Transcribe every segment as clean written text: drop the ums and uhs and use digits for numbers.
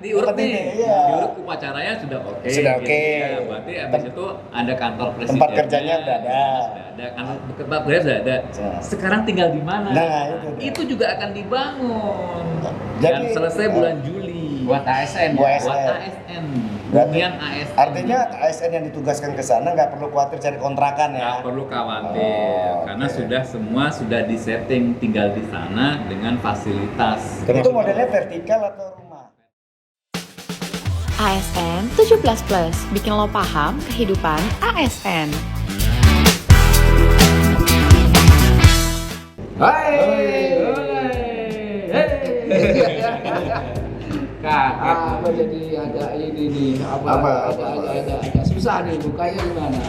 diurut nih. Iya. Diurut upacaranya sudah oke. Sudah oke. Ya, berarti habis itu ada kantor presiden. Tempat kerjanya udah ada. Sudah ada kantor tempat kerja sudah ada. Sekarang tinggal di mana? Nah, itu juga akan dibangun. Jadi, dan selesai bulan Juli. Buat ASN. Buat Buat ASN. ASN. Berarti, Hunian ASN. artinya ASN yang ditugaskan ke sana nggak perlu khawatir cari kontrakan ya. Nggak perlu khawatir, karena sudah disetting tinggal di sana dengan fasilitas. Itu modelnya vertikal atau rumah? ASN 17+, bikin lo paham kehidupan ASN. Kaget. Apa jadi agak ini nih? Apa? Agak susah nih bukanya gimana?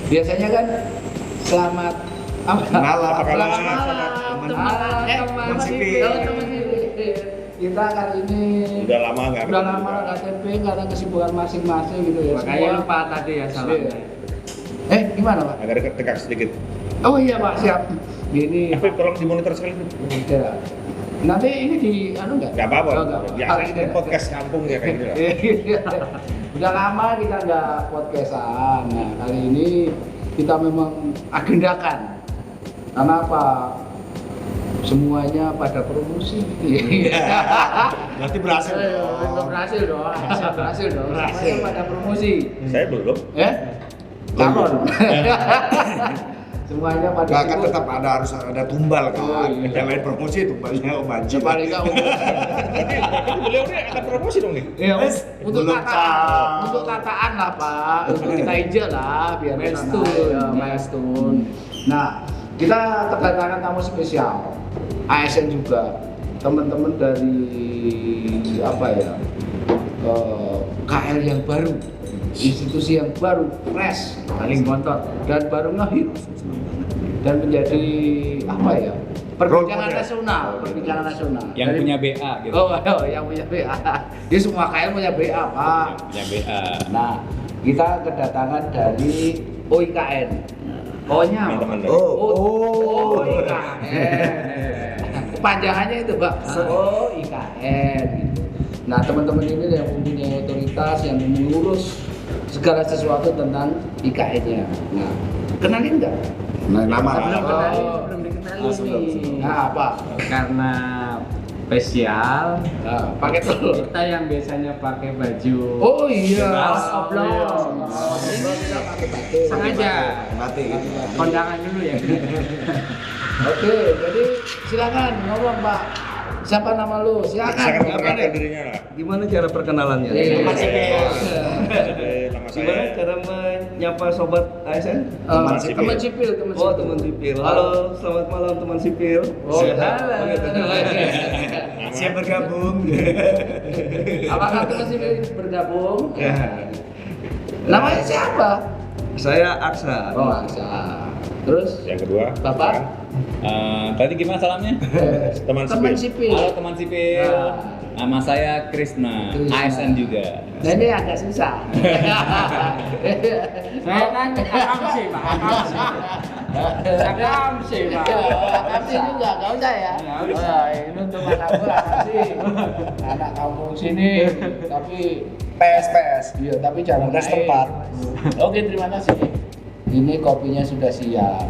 Biasanya kan selamat Malam. Selamat malam, Teman sipil. teman sipil. Kita kali ini Udah lama nggak KTP karena kesibukan masing-masing gitu ya. Makanya Semua- lupa tadi ya salamnya. Gimana Pak? agak dekat sedikit. Oh iya Pak, siap. Ini Tapi tolong dimonitor sekali. ya. Nanti ini di nggak? Nggak apa-apa. Oh, nggak. Biasa ini podcast kampung ya kayak gitu. Udah lama kita nggak podcastan. Nah kali ini kita memang agendakan. Karena apa? Semuanya pada promosi. Berarti berhasil. Berhasil dong. Berhasil dong. Berhasil. Semuanya pada promosi. Saya belum. Calon. Semuanya pada Nggak kan sibuk. tetap harus ada tumbal kan. Oh, iya. Yang lain promosi tumbalnya Om Haji. Paling nggak untuk Beliau ini akan promosi dong nih. Iya, untuk belum tataan, tahu. untuk tataan lah Pak, untuk kita injek lah biar Milestone. ya, milestone. Nah, kita kedatangan tamu spesial, ASN juga, teman-teman dari apa ya, KL yang baru, institusi yang baru, fresh, Paling bontot. dan baru ngehit dan menjadi apa ya, perbincangan model. nasional, perbincangan nasional. Yang Dari- punya BA gitu. Oh, yang punya BA. Jadi semua KL punya BA, Pak. Punya BA. Nah, kita kedatangan dari OIKN. O-nya apa? Teman-teman dari OIKN. Kepanjangannya itu, Pak. OIKN. Nah, teman-teman ini yang mempunyai otoritas yang mengurus segala sesuatu tentang IKN-nya. Nah, kenalin nggak? Nama. Belum dikenalin nih. Nah, apa? Karena spesial, Nah, pakai telur. kita yang biasanya pakai baju Oh iya, Jelas. oblong. Kita pakai batik. sengaja Mati. kondangan dulu ya. Oke, jadi silakan ngomong Pak. Siapa nama lu? Silakan Silakan. memperkenalkan dirinya lah. Gimana cara perkenalannya? Iya. Nama saya. Gimana cara menyapa sobat ASN? Teman sipil. sipil, teman Oh, sipil. teman sipil. Halo, selamat malam teman sipil. Oh, Siap. Siap bergabung. Apakah teman sipil bergabung? Ya. Namanya siapa? Saya Aksa. Oh, Aksa. Terus Yang kedua. Bapak? Tadi gimana salamnya? Teman Teman sipil. sipil. Halo teman sipil. Nah. Nama saya Krisna, Krisna. ASN juga. Nah ini agak susah. Saya kan akamsi, Pak. Akamsi, Pak. Akamsi juga, gak usah ya. Wah, ini untuk anak gue akamsi. Anak kampung sini, tapi PS. iya, tapi jarang Udah naik. setempat. Oke, terima kasih. Ini kopinya sudah siap.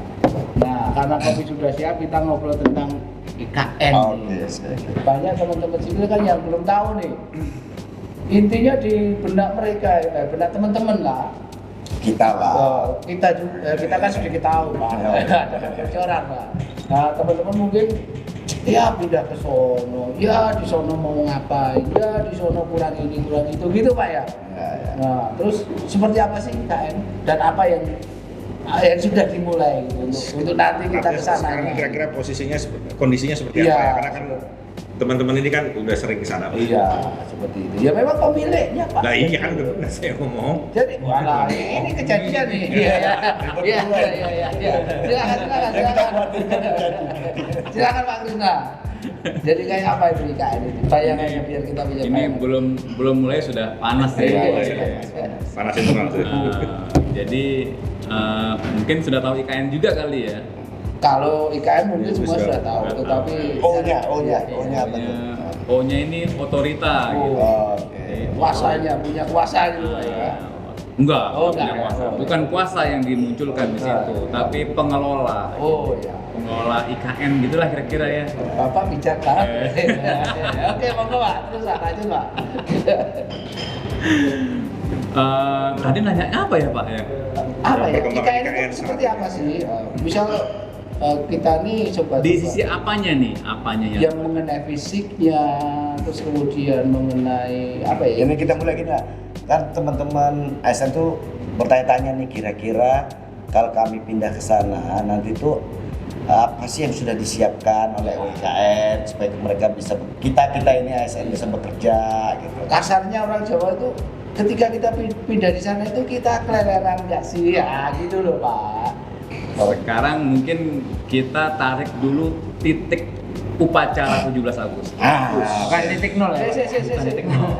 Nah, karena kopi sudah siap, kita ngobrol tentang IKN. Oke, siap. Banyak teman-teman sipil kan yang belum tahu nih. Intinya di benak mereka, benak teman-teman lah. Kita lah. Kita juga, kita kan sedikit tahu Pak. Ada kebocoran Pak. Nah teman-teman mungkin ya pindah ke sono, ya di sono mau ngapain, ya di sono kurang ini kurang itu gitu Pak ya. Ya. Nah terus seperti apa sih IKN dan apa yang sudah dimulai untuk nanti kita ke sana. Sekarang kira-kira posisinya, kondisinya seperti Iya. apa ya? Karena kan teman-teman ini kan udah sering ke sana. Iya seperti itu. Ya memang pemiliknya Pak. Nah iya kan udah saya ngomong. Jadi wala ini kejadian nih. Iya iya iya. Silakan. Silakan Pak Krisna. Jadi kayak apa itu IKN ini? Bayangannya biar kita bisa Ini belum mulai sudah panas ya. Iya. Panas internal tuh. Jadi mungkin sudah tahu IKN juga kali ya. Kalau IKN mungkin Iya, semua sudah sudah tahu, tahu. tetapi O-nya apa tuh? O-nya ini otorita gitu. Oke. Kuasanya, punya kuasa gitu Pak ya. Enggak, Oh, bukan enggak. kuasa. Bukan kuasa yang dimunculkan di situ, tapi pengelola. Oh ya. Pengelola IKN gitulah kira-kira ya. Bapak bicara. Oke, monggo Pak. Terus Pak, lanjut Pak. Tadi nanya apa ya Pak ya? Apa ya? Perkembangan IKN itu IKN seperti apa sih? Misal kita nih coba Di sisi apanya nih? Apanya ya? yang mengenai fisiknya, terus kemudian mengenai apa ya? Ini kita mulai gini lah. Kan teman-teman ASN tuh bertanya-tanya nih, kira-kira kalau kami pindah ke sana nanti tuh apa sih yang sudah disiapkan oleh UIKN supaya mereka bisa, kita ini ASN bisa bekerja gitu. Kasarnya orang Jawa itu ketika kita pindah di sana itu kita keleleran nggak sih? Ya gitu loh Pak. Sekarang mungkin kita tarik dulu titik upacara 17 Agustus. Bukan titik nol ya? Bukan titik nol.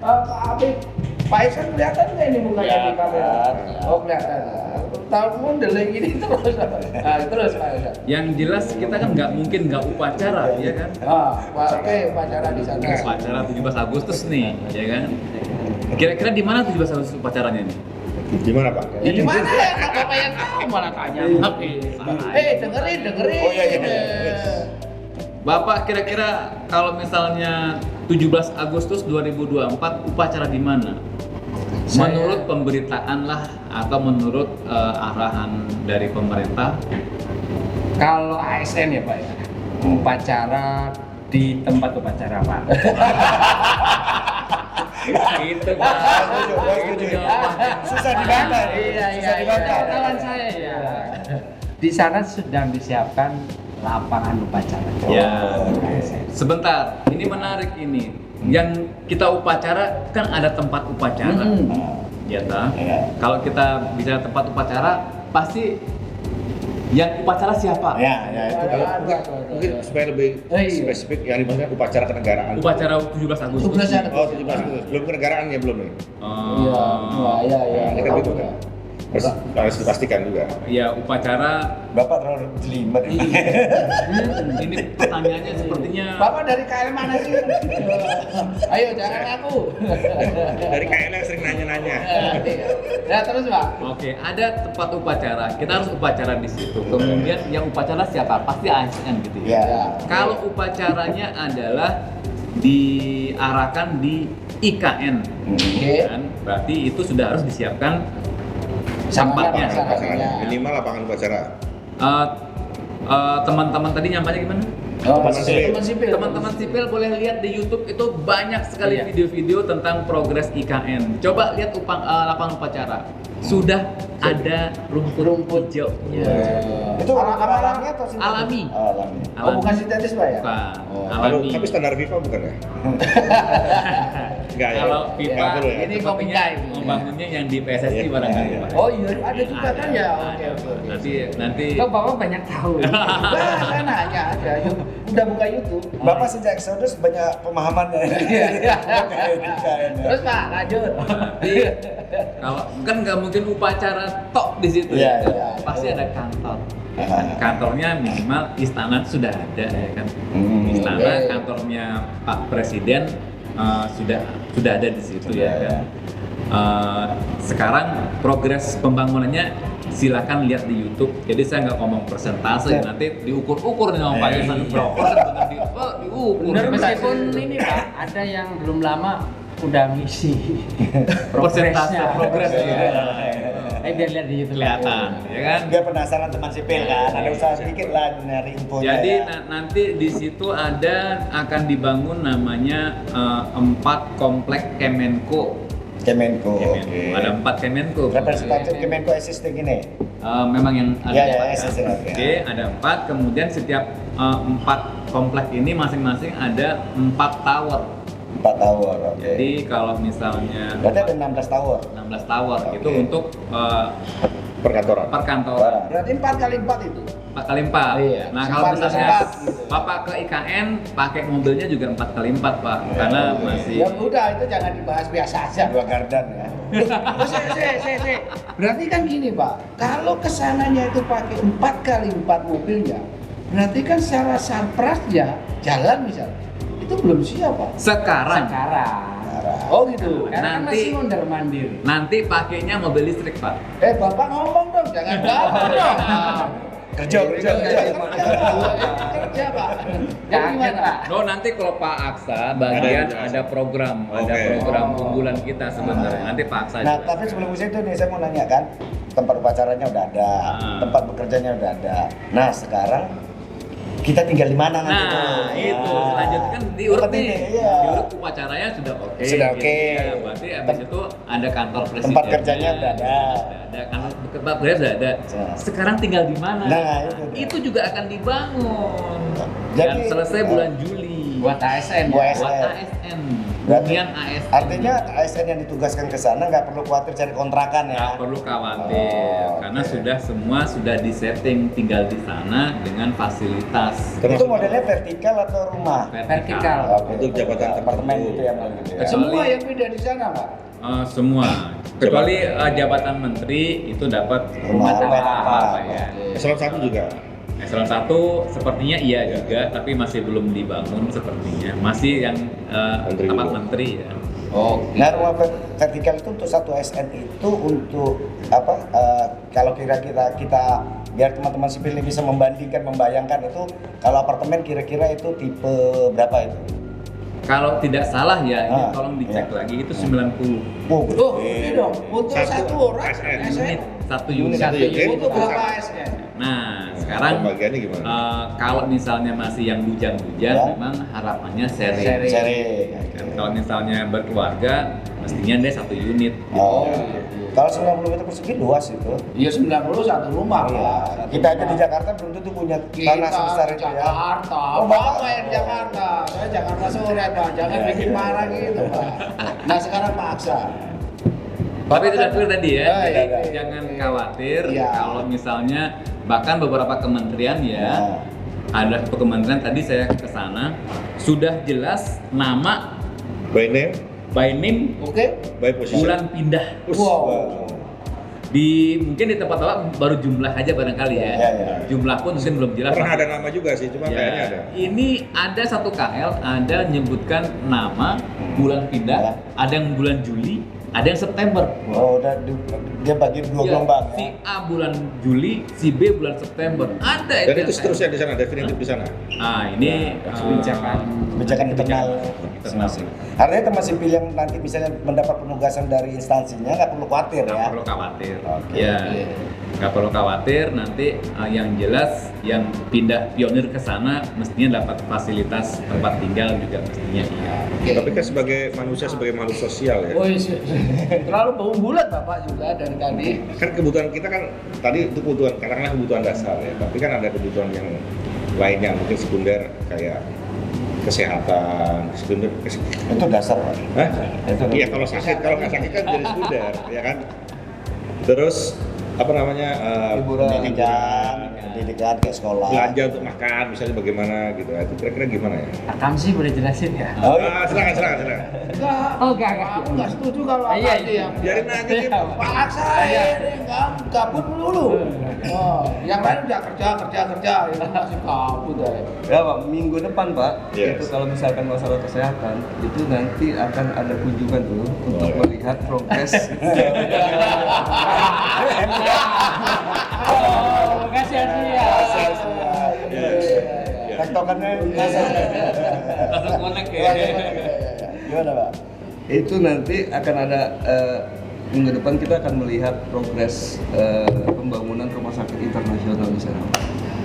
Pak Apik, Pak Iksan kelihatan nggak ini mukanya di kamera? Kelihatan. Oh kelihatan. Tahu model gini terus. Nah, terus Pak Iksan. Yang jelas kita kan nggak mungkin nggak upacara, ya kan? Oke, upacara di sana. Upacara 17 Agustus nih, ya kan? Kira-kira di mana 17 Agustus upacaranya nih? Di mana Pak? Ya di mana ya? Apa yang tahu malah tanya. Dengerin. Oh, iya. Bapak kira-kira kalau misalnya 17 Agustus 2024 upacara di mana? Menurut pemberitaan lah atau menurut arahan dari pemerintah? Kalau ASN ya Pak ya, upacara di tempat upacara Pak. Itu Pak. Setuju. Susah dibantah. Iya. Susah dibantah. Kawan saya ya. Di sana sedang disiapkan lapangan upacara. Ya, sebentar. Ini menarik ini. Yang kita upacara kan ada tempat upacara, ya tak? Iya. Kalau kita bicara tempat upacara, pasti yang upacara siapa? Ya, itu Mungkin supaya lebih spesifik yang dimaksudkan upacara kenegaraan. Upacara 17 Agustus. 17 Oh, 17 Agustus. Belum kenegaraan ya belum nih. Iya. Nah, ini kan gitu kan. Harus dipastikan juga. Ya, upacara. Bapak terlalu jelimet. Ini pertanyaannya sepertinya. Bapak dari KL mana sih? Ayo jangan ngaku. Dari KN yang sering nanya-nanya. Ya terus Pak. Oke, ada tempat upacara. Kita harus upacara di situ. Kemudian yang upacara siapa? Pasti ASN gitu ya. Ya. Kalau upacaranya adalah diarahkan di IKN, Oke. kan? Berarti itu sudah harus disiapkan Tempatnya. tempatnya. Upacaranya. Minimal lapangan upacara. Teman-teman tadi nyampainya gimana? Teman sipil. sipil. Teman-teman sipil boleh lihat di YouTube itu banyak sekali Iya. video-video tentang progres IKN. Coba lihat lapangan upacara. Sudah ada rumput hijau. Itu alami atau sintetis? Alami. Alami. Oh bukan sintetis Pak ya? Bukan. Kalau Alami. tapi standar FIFA bukan ya? Enggak ya. Kalau FIFA Nggak perlu ya? ini sepertinya komika ini. membangunnya yang di PSSI Iya. barangkali Iya. Pak. Oh iya ada juga kan ya? Ada. Oke. Nanti Kok Bapak banyak tahu. Nah, saya nanya aja. Udah buka YouTube. Bapak sejak Exodus banyak pemahamannya. Iya. IKN ya. Terus Pak lanjut. nanti kalau kan nggak mungkin upacara tok di situ. Iya, ya. iya. Pasti ada kantor. Ah. Kantornya minimal istana sudah ada ya kan. Istana Oke. kantornya Pak Presiden sudah ada di situ Sudah, ya kan. Sekarang progres pembangunannya silakan lihat di YouTube. Jadi saya nggak ngomong persentase, nanti diukur-ukur nih sama Pak Yasan berapa persen diukur. Benar meskipun ini Pak, ada yang belum lama udah ngisi persentase progres ya. ya. Biar lihat di YouTube. Kelihatan, ya kan? Dia penasaran teman sipil kan, ada usaha sedikit lah nyari infonya. Jadi ya. nanti di situ akan dibangun namanya 4 komplek Kemenko. Kemenko. Kemenko. Ada 4 Kemenko. Representatif Kemenko existing ini. Memang yang ada. Ya, empat, existing. kan? Oke, ada 4. Kemudian setiap 4 komplek ini masing-masing ada 4 tower. 4 tower. Oke. Jadi kalau misalnya Berarti ada 16 tower. 16 tower Oke. itu untuk Perkantoran. perkantoran. Berarti 4x4 itu. 4x4. Iya. Nah kalau Sempat misalnya sempat, gitu. Bapak ke IKN pakai mobilnya juga 4x4 Pak, karena masih. Ya udah itu jangan dibahas biasa aja. Dua gardan ya. Saya. Berarti kan gini Pak, kalau kesananya itu pakai 4x4 mobilnya, berarti kan secara sarpras ya jalan misalnya. itu belum siap Pak. Sekarang Oh gitu. Karena kan Nanti- masih mondar mandir. nanti pakainya mobil listrik, Pak. Bapak ngomong dong, jangan baper dong. Kerja. Kerja Pak. Jadi gimana Pak? No, nanti kalau Pak Aksa bagian ada program, ada Oke. program unggulan kita sebenarnya. Nanti Pak Aksa Nah, juga. tapi sebelum itu nih saya mau nanya kan, tempat upacaranya udah ada, tempat bekerjanya udah ada. Nah, sekarang kita tinggal di mana nanti? Nah, tuh? itu Nah. selanjutnya kan diurut Tempat nih. ini, iya. Diurut upacaranya sudah oke. Sudah oke. Ya, berarti abis itu ada kantor presiden. Tempat kerjanya udah ada. Ada kantor tempat kerja sudah ada. Nah. Sekarang tinggal di mana? Nah, itu. juga akan dibangun. Jadi- Dan selesai bulan Juli. Buat ASN. Buat Buat ASN. ASN. Berarti Hunian ASN. Artinya ASN yang ditugaskan ke sana nggak perlu khawatir cari kontrakan ya? Nggak perlu khawatir, Oh, karena oke. semua sudah disetting tinggal di sana dengan fasilitas Itu modelnya vertikal atau rumah? Vertikal. Oke. Untuk jabatan apartemen tertentu. gitu ya, Bang, gitu ya. Semua yang pindah di sana Pak. Semua, kecuali jabatan menteri itu dapat rumah Rumah apa apa, ya. Eselon 1 juga. Eselon 1 sepertinya iya juga, tapi masih belum dibangun sepertinya. Masih yang Menteri tempat dulu. menteri ya. Nah, rumah vertikal itu untuk satu SN itu untuk apa? Kalau kira-kira kita biar teman-teman sipil ini bisa membandingkan, membayangkan itu kalau apartemen kira-kira itu tipe berapa itu? Kalau tidak salah ya, ini Ah, tolong dicek iya. lagi itu 90 Wow, Oh, ini dong. Untuk satu orang ASN. unit, satu unit. Satu unit. Untuk berapa ASN? Nah, sekarang Pembagiannya gimana? kalau misalnya masih yang bujang-bujang, Ya. memang harapannya seri. Seri. Kan kalau misalnya berkeluarga, mestinya dia satu unit. Oh, kalau 90 meter persegi luas itu. Iya 90 satu rumah Pak. Kita aja di Jakarta belum tentu punya tanah sebesar itu ya. Jakarta. Oh, Bapak yang di Jakarta. Saya Jakarta sore Pak. Jangan bikin marah gitu Pak. Nah sekarang Pak Aksa. Tapi itu udah clear tadi ya, Ah, jadi iya. jangan khawatir Iya. kalau misalnya bahkan beberapa kementerian ya, Nah. ada satu kementerian tadi saya ke sana sudah jelas nama By name, by name, Oke. by position. bulan pindah. Wow. Mungkin di tempat Bapak baru jumlah aja barangkali ya. Iya, iya. Jumlah pun mungkin belum jelas. Pernah ada nama juga sih, cuma Ya, kayaknya ada. ini ada satu KL, ada menyebutkan nama bulan pindah, Ya. ada yang bulan Juli, ada yang September. Oh, dia bagi dua Ya, gelombang si ya. A bulan Juli, si B bulan September. Ada Dan yang itu seterusnya di sana, definitif di sana. Ah, ini Kebijakan internal masing-masing. Artinya teman sipil yang nanti misalnya mendapat penugasan dari instansinya nggak perlu khawatir nggak ya. perlu khawatir. Oke. Ya, nggak perlu khawatir. Nanti yang jelas yang pindah pionir ke sana mestinya dapat fasilitas tempat tinggal juga mestinya iya. Oke. Tapi kan sebagai manusia, sebagai makhluk sosial ya. Oh, iya. Terlalu keunggulan Bapak juga dari tadi. Kan kebutuhan kita kan tadi itu kebutuhan, katakanlah kebutuhan dasar ya. Tapi kan ada kebutuhan yang lainnya, mungkin sekunder kayak kesehatan, sekunder. Itu dasar Pak. Hah? Itu Iya kalau sakit, kalau nggak sakit kan jadi sekunder, ya kan. Terus apa namanya pendidikan ke sekolah. belanja untuk makan, misalnya bagaimana gitu. Itu kira-kira gimana ya? Akam sih boleh jelasin ya? Oh, iya. Silakan. Enggak. Oh, enggak. Aku nggak setuju kalau Iya, Aksa iya. yang Biarin aja dia. Pak Aksa ini nggak gabut dulu. Oh, yang lain udah kerja, itu masih kabut aja. Ya Pak, minggu depan Pak, Yes. itu kalau misalkan masalah kesehatan, itu nanti akan ada kunjungan tuh untuk iya. melihat progres. Oh, kasihan dia. Tektokannya Langsung connect ya. Gimana Pak? Itu nanti akan ada minggu depan kita akan melihat progres pembangunan rumah sakit internasional di sana.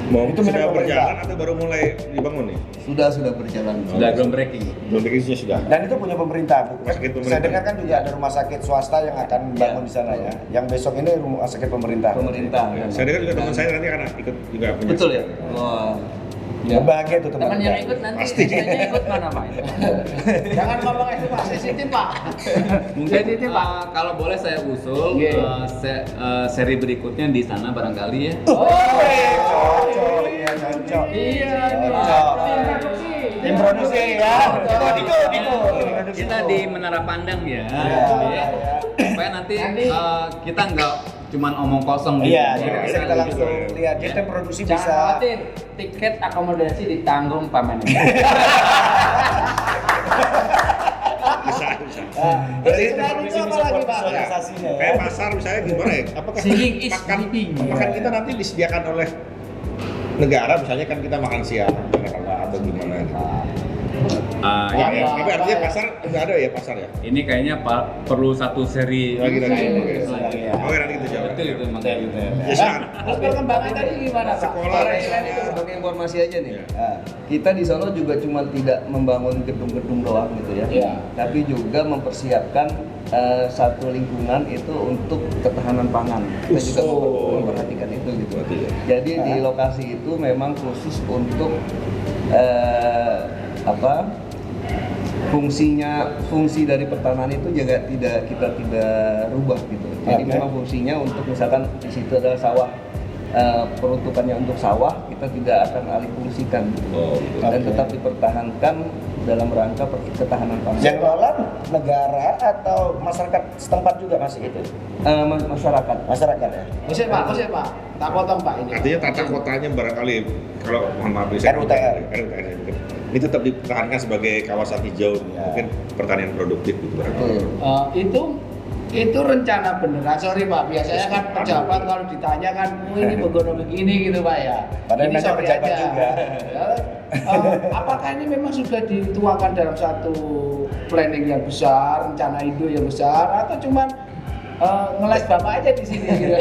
Mau Itu sudah milik berjalan pemerintah. atau baru mulai dibangun nih? Sudah berjalan. Sudah groundbreaking. Belum bikinnya sudah. Dan itu punya pemerintah. Rumah sakit pemerintah. Saya dengar kan juga ada rumah sakit swasta yang akan bangun di sana ya. Yang besok ini rumah sakit pemerintah. Pemerintah. Ya, saya dengar juga teman saya nanti akan ikut juga punya. Betul ya? Wah. Ya. Bahagia tuh teman. Teman yang ikut nanti Pasti. istrinya ikut mana Pak? Jangan ngomong itu Pak, sensitif Pak. Sensitif Pak. Kalau boleh saya usul Iya. seri berikutnya di sana barangkali ya. Cocok, iya cocok. Iya, Cocok. Tim produksi ya. Diko. Kita di Menara Pandang ya. Iya. Supaya nanti kita nggak cuman omong kosong gitu. Iya, jadi bisa kita langsung lihat. Jadi tim produksi Jangan bisa. khawatir, tiket akomodasi ditanggung Pak Manajer. Bisa. Jadi Selain tim produksi itu apa bisa lagi, Pak? profesionalisasinya ya. Kayak pasar misalnya gimana ya? Apakah Seeing is makan believing. kita nanti disediakan oleh negara, misalnya kan kita makan siang atau gimana gitu. Tapi artinya pasar udah ada ya pasar ya? Ini kayaknya perlu satu seri Lagi. Iya. Oke, nanti kita jawab. Betul itu emang kayak gitu. Ya, silakan. Terus perkembangan tadi gimana Pak? Sekolah. Sebagai informasi aja nih. Nah, Kita di Solo juga cuma tidak membangun gedung-gedung doang gitu ya. Iya. Tapi juga mempersiapkan satu lingkungan itu untuk ketahanan pangan. Kita juga memperhatikan itu gitu. Berarti ya. Jadi di lokasi itu memang khusus untuk fungsi dari pertanahan itu juga kita tidak rubah gitu. Jadi Oke. memang fungsinya untuk misalkan di situ adalah sawah, peruntukannya untuk sawah, kita tidak akan alih fungsikan gitu. Oh, gitu. Dan Oke. tetap dipertahankan dalam rangka ketahanan pangan. yang lola negara atau masyarakat setempat juga masih itu? Masyarakat. Masyarakat ya? Kosek Pak. Tak potong Pak ini. Artinya tata kotanya barangkali kalau mohon maaf saya RUTR. ini tetap dipertahankan sebagai kawasan hijau, Ya. mungkin pertanian produktif gitu barangkali. Itu rencana beneran. Sorry Pak, biasanya kan pejabat kalau ditanya kan, ini begono begini gitu Pak ya. Padahal Ini nanya sorry pejabat aja. juga. Ya, apakah ini memang sudah dituangkan dalam satu planning yang besar, rencana induk yang besar, atau cuman ngeles bapak aja di sini gitu.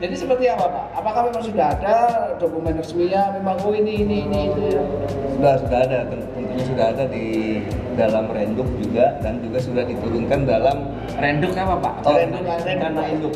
Jadi seperti apa Pak? Apakah memang sudah ada dokumen resminya? Memang ini itu ya? Sudah ada, tentunya sudah ada di dalam Renduk juga, dan juga sudah diturunkan dalam Renduk apa Pak? Renduk. Dana induk.